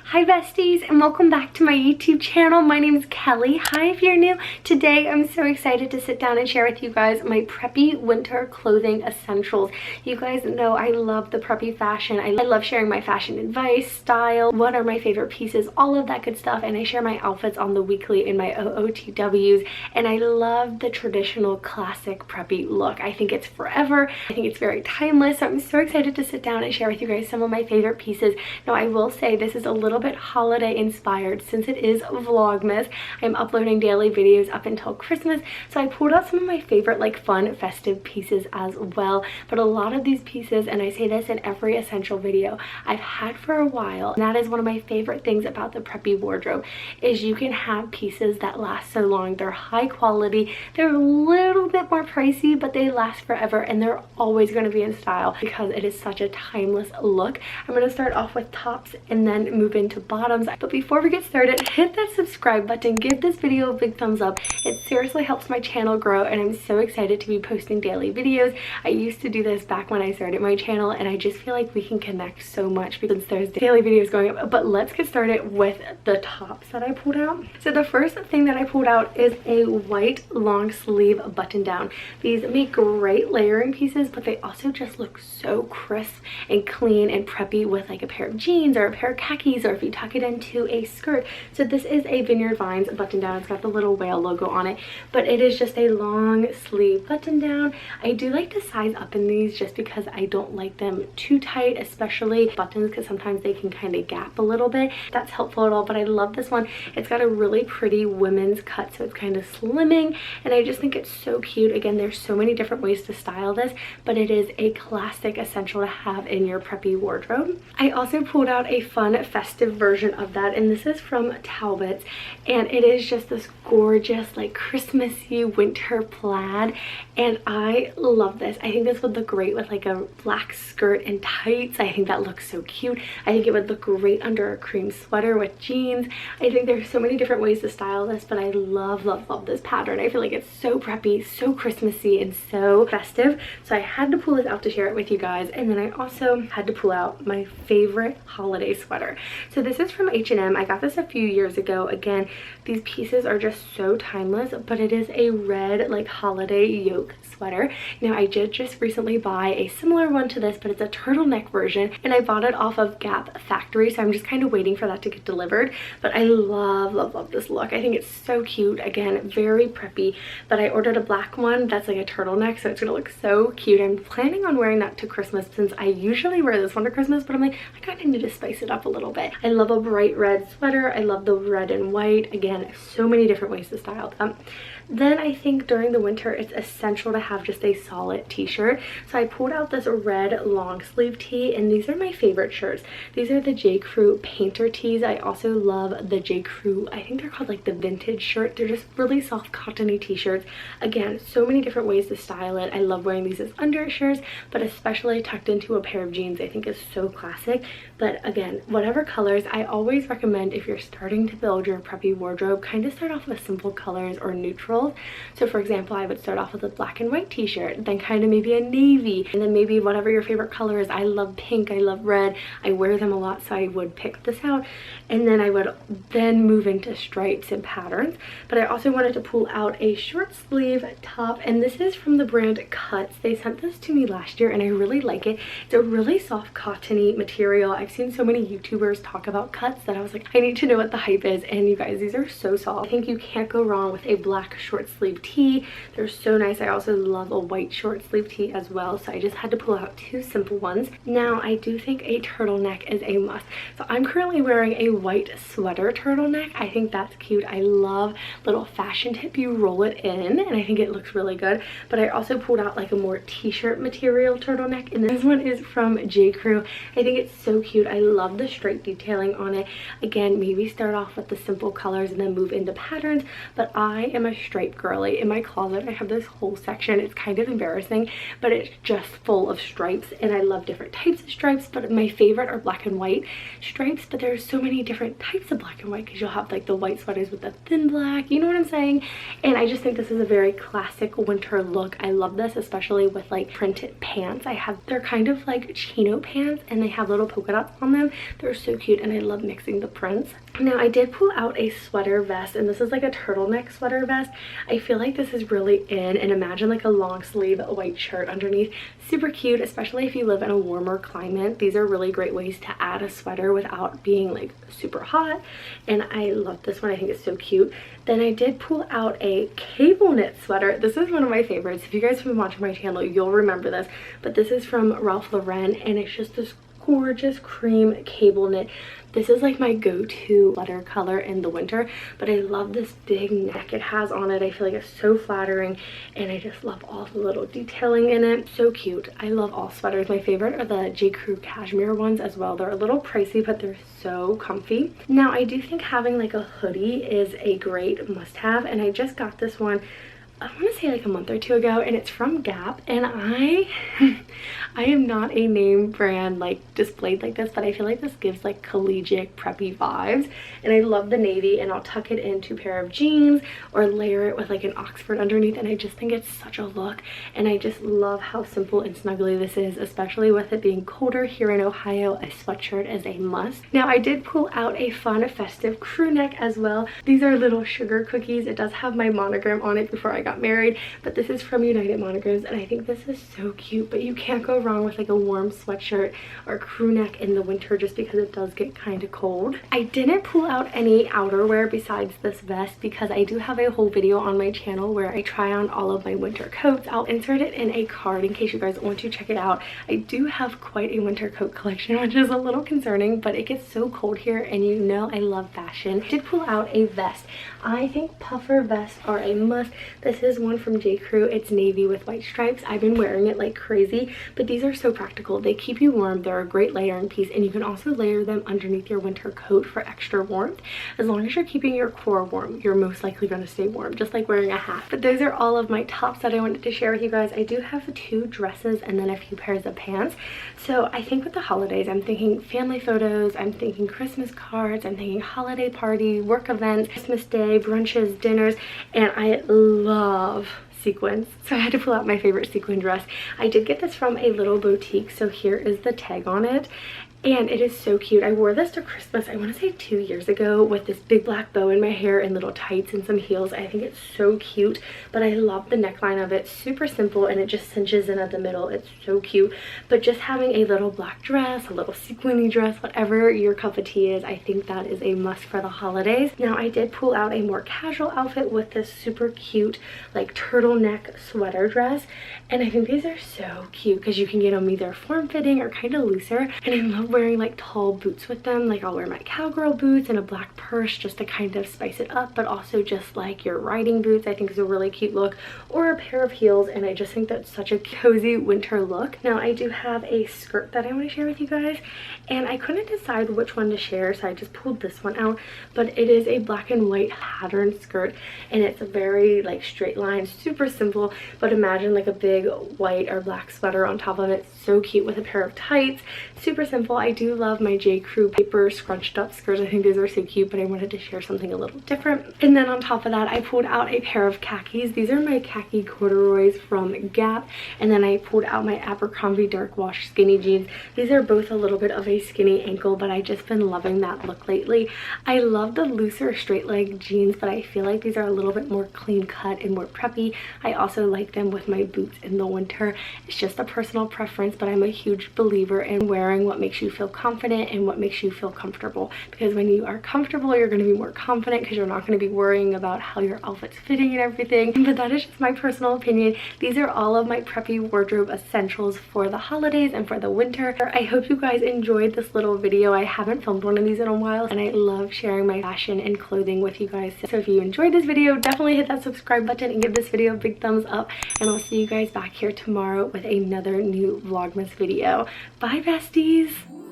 Hi besties, and welcome back to my YouTube channel. My name is Kelly. Hi if you're new. Today I'm so excited to sit down and share with you guys my preppy winter clothing essentials. You guys know I love the preppy fashion. I love sharing my fashion advice, style, what are my favorite pieces, all of that good stuff, and I share my outfits on the weekly in my OOTWs, and I love the traditional classic preppy look. I think it's forever. I think it's very timeless, so I'm so excited to sit down and share with you guys some of my favorite pieces. Now I will say this is a little bit holiday inspired since it is Vlogmas. I'm uploading daily videos up until Christmas, so I pulled out some of my favorite like fun festive pieces as well. But a lot of these pieces, and I say this in every essential video, I've had for a while, and that is one of my favorite things about the preppy wardrobe is you can have pieces that last so long. They're high quality, they're a little bit more pricey, but they last forever and they're always going to be in style because it is such a timeless look. I'm going to start off with tops and then move into bottoms. But before we get started, hit that subscribe button, give this video a big thumbs up. It seriously helps my channel grow, and I'm so excited to be posting daily videos. I used to do this back when I started my channel, and I just feel like we can connect so much because there's daily videos going up. But let's get started with the tops that I pulled out. So the first thing that I pulled out is a white long sleeve button down. These make great layering pieces, but they also just look so crisp and clean and preppy with like a pair of jeans or a pair of khakis, or if you tuck it into a skirt. So this is a Vineyard Vines button down. It's got the little whale logo on it, but it is just a long sleeve button down. I do like to size up in these just because I don't like them too tight, especially buttons, because sometimes they can kind of gap a little bit. That's helpful at all, but I love this one. It's got a really pretty women's cut, so it's kind of slimming, and I just think it's so cute. Again, there's so many different ways to style this, but it is a classic essential to have in your preppy wardrobe. I also pulled out a fun festive version of that, and this is from Talbot's, and it is just this gorgeous like Christmassy winter plaid, and I love this. I think this would look great with like a black skirt and tights. I think that looks so cute. I think it would look great under a cream sweater with jeans. I think there's so many different ways to style this, but I love this pattern. I feel like it's so preppy, so Christmassy, and so festive, so I had to pull this out to share it with you guys. And then I also had to pull out my favorite holiday sweater. So this is from H&M. I got this a few years ago. Again, these pieces are just so timeless, but it is a red like holiday yoke sweater. Now I did just recently buy a similar one to this, but it's a turtleneck version, and I bought it off of Gap Factory, so I'm just kind of waiting for that to get delivered. But I love this look. I think it's so cute. Again, very preppy, but I ordered a black one that's like a turtleneck, so it's gonna look so cute. I'm planning on wearing that to Christmas since I usually wear this one to Christmas, but I'm like, I kind of need to spice it up a little bit. I love a bright red sweater. I love the red and white. Again, so many different ways to style them. Then I think during the winter it's essential to have just a solid t-shirt, so I pulled out this red long sleeve tee, and these are my favorite shirts. These are the J. Crew painter tees. I also love the J. Crew, I think they're called like the vintage shirt. They're just really soft cottony t-shirts. Again, so many different ways to style it. I love wearing these as undershirts, but especially tucked into a pair of jeans. I think is so classic. But again, whatever colors, I always recommend if you're starting to build your preppy wardrobe, kind of start off with simple colors or neutrals. So for example, I would start off with a black and white t-shirt, then kind of maybe a navy, and then maybe whatever your favorite color is. I love pink, I love red, I wear them a lot, so I would pick this out, and then I would then move into stripes and patterns. But I also wanted to pull out a short sleeve top, and this is from the brand Cuts. They sent this to me last year and I really like it. It's a really soft cottony material. I've seen so many YouTubers talk about Cuts that I was like, I need to know what the hype is, and you guys, these are so soft. I think you can't go wrong with a black short sleeve tee. They're so nice. I also love a white short sleeve tee as well, so I just had to pull out two simple ones. Now I do think a turtleneck is a must, so I'm currently wearing a white sweater turtleneck. I think that's cute. I love little fashion tip, you roll it in, and I think it looks really good. But I also pulled out like a more t-shirt material turtleneck, and this one is from J. Crew. I think it's so cute. I love the stripe detailing on it. Again, maybe start off with the simple colors and then move into patterns, but I am a stripe girly. In my closet I have this whole section. It's kind of embarrassing, but it's just full of stripes, and I love different types of stripes, but my favorite are black and white stripes. But there's so many different types of black and white, because you'll have like the white sweaters with the thin black, you know what I'm saying? And I just think this is a very classic winter look. I love this, especially with like printed pants. They're kind of like chino pants, and they have little polka dots on them. They're so cute. cute, and I love mixing the prints. Now I did pull out a sweater vest, and this is like a turtleneck sweater vest. I feel like this is really in, and imagine like a long sleeve white shirt underneath. Super cute, especially if you live in a warmer climate. These are really great ways to add a sweater without being like super hot, and I love this one. I think it's so cute. Then I did pull out a cable knit sweater. This is one of my favorites. If you guys have been watching my channel, you'll remember this, but this is from Ralph Lauren, and it's just this gorgeous cream cable knit. This is like my go-to sweater color in the winter, but I love this big neck it has on it. I feel like it's so flattering, and I just love all the little detailing in it. So cute. I love all sweaters. My favorite are the J. Crew cashmere ones as well. They're a little pricey, but they're so comfy. Now I do think having like a hoodie is a great must-have, and I just got this one, I want to say like a month or two ago, and it's from Gap, and I am not a name brand like displayed like this, but I feel like this gives like collegiate preppy vibes, and I love the navy, and I'll tuck it into a pair of jeans or layer it with like an Oxford underneath, and I just think it's such a look, and I just love how simple and snuggly this is, especially with it being colder here in Ohio. A sweatshirt is a must. Now I did pull out a fun festive crew neck as well. These are little sugar cookies. It does have my monogram on it before I got married, but this is from United Monograms, and I think this is so cute. But you can't go wrong with like a warm sweatshirt or crew neck in the winter, just because it does get kind of cold. I didn't pull out any outerwear besides this vest because I do have a whole video on my channel where I try on all of my winter coats. I'll insert it in a card in case you guys want to check it out. I do have quite a winter coat collection, which is a little concerning, but it gets so cold here, and you know I love fashion. I did pull out a vest. I think puffer vests are a must. This is one from J. Crew. It's navy with white stripes. I've been wearing it like crazy, but these are so practical. They keep you warm. They're a great layering piece, and you can also layer them underneath your winter coat for extra warmth. As long as you're keeping your core warm, you're most likely going to stay warm, just like wearing a hat. But those are all of my tops that I wanted to share with you guys. I do have 2 dresses and then a few pairs of pants. So I think with the holidays, I'm thinking family photos, I'm thinking Christmas cards, I'm thinking holiday party, work events, Christmas Day, brunches, dinners, and I love sequins, so I had to pull out my favorite sequin dress. I did get this from a little boutique, so here is the tag on it, and it is so cute. I wore this to Christmas, I want to say 2 years ago, with this big black bow in my hair and little tights and some heels. I think it's so cute, but I love the neckline of it. Super simple, and it just cinches in at the middle. It's so cute. But just having a little black dress, a little sequiny dress, whatever your cup of tea is, I think that is a must for the holidays. Now I did pull out a more casual outfit with this super cute like turtleneck sweater dress, and I think these are so cute because you can get them either form-fitting or kind of looser, and I love wearing like tall boots with them. Like I'll wear my cowgirl boots and a black purse just to kind of spice it up, but also just like your riding boots I think is a really cute look, or a pair of heels, and I just think that's such a cozy winter look. Now I do have a skirt that I want to share with you guys, and I couldn't decide which one to share, so I just pulled this one out, but it is a black and white pattern skirt, and it's a very like straight line, super simple, but imagine like a big white or black sweater on top of it. So cute with a pair of tights. Super simple. I do love my J. Crew paper scrunched up skirts. I think these are so cute, but I wanted to share something a little different. And then on top of that, I pulled out a pair of khakis. These are my khaki corduroys from Gap, and then I pulled out my Abercrombie dark wash skinny jeans. These are both a little bit of a skinny ankle, but I've just been loving that look lately. I love the looser straight leg jeans, but I feel like these are a little bit more clean cut and more preppy. I also like them with my boots in the winter. It's just a personal preference, but I'm a huge believer in wearing what makes you feel confident and what makes you feel comfortable, because when you are comfortable, you're going to be more confident because you're not going to be worrying about how your outfit's fitting and everything. But that is just my personal opinion. These are all of my preppy wardrobe essentials for the holidays and for the winter. I hope you guys enjoyed this little video. I haven't filmed one of these in a while, and I love sharing my fashion and clothing with you guys. So if you enjoyed this video, definitely hit that subscribe button and give this video a big thumbs up, and I'll see you guys back here tomorrow with another new Vlogmas video. Bye besties!